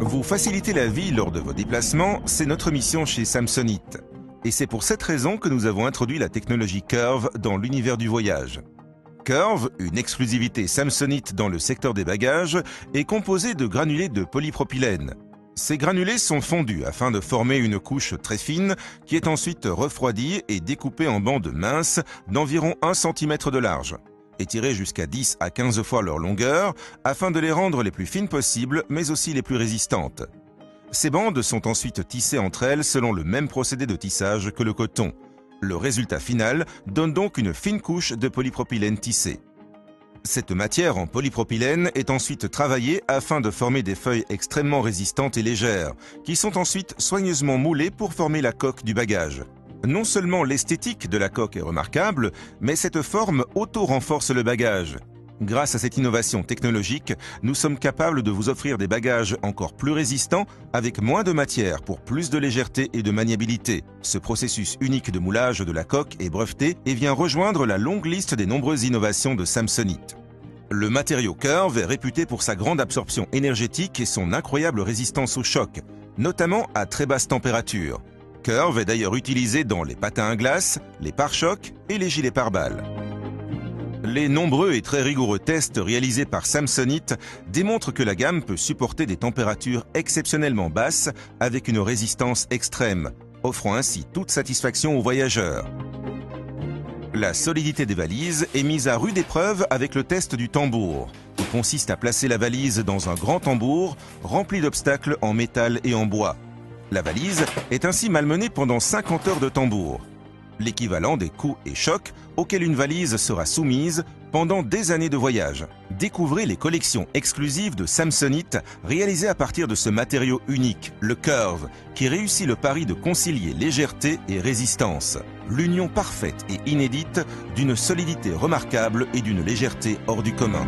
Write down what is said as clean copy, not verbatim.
Vous faciliter la vie lors de vos déplacements, c'est notre mission chez Samsonite. Et c'est pour cette raison que nous avons introduit la technologie Curve dans l'univers du voyage. Curve, une exclusivité Samsonite dans le secteur des bagages, est composée de granulés de polypropylène. Ces granulés sont fondus afin de former une couche très fine qui est ensuite refroidie et découpée en bandes minces d'environ 1 cm de large, étirées jusqu'à 10 à 15 fois leur longueur afin de les rendre les plus fines possibles mais aussi les plus résistantes. Ces bandes sont ensuite tissées entre elles selon le même procédé de tissage que le coton. Le résultat final donne donc une fine couche de polypropylène tissée. Cette matière en polypropylène est ensuite travaillée afin de former des feuilles extrêmement résistantes et légères, qui sont ensuite soigneusement moulées pour former la coque du bagage. Non seulement l'esthétique de la coque est remarquable, mais cette forme auto-renforce le bagage. Grâce à cette innovation technologique, nous sommes capables de vous offrir des bagages encore plus résistants avec moins de matière pour plus de légèreté et de maniabilité. Ce processus unique de moulage de la coque est breveté et vient rejoindre la longue liste des nombreuses innovations de Samsonite. Le matériau Curve est réputé pour sa grande absorption énergétique et son incroyable résistance au choc, notamment à très basse température. Curve est d'ailleurs utilisé dans les patins à glace, les pare-chocs et les gilets pare-balles. Les nombreux et très rigoureux tests réalisés par Samsonite démontrent que la gamme peut supporter des températures exceptionnellement basses avec une résistance extrême, offrant ainsi toute satisfaction aux voyageurs. La solidité des valises est mise à rude épreuve avec le test du tambour, qui consiste à placer la valise dans un grand tambour rempli d'obstacles en métal et en bois. La valise est ainsi malmenée pendant 50 heures de tambour, l'équivalent des coups et chocs auxquels une valise sera soumise pendant des années de voyage. Découvrez les collections exclusives de Samsonite réalisées à partir de ce matériau unique, le Curve, qui réussit le pari de concilier légèreté et résistance. L'union parfaite et inédite d'une solidité remarquable et d'une légèreté hors du commun.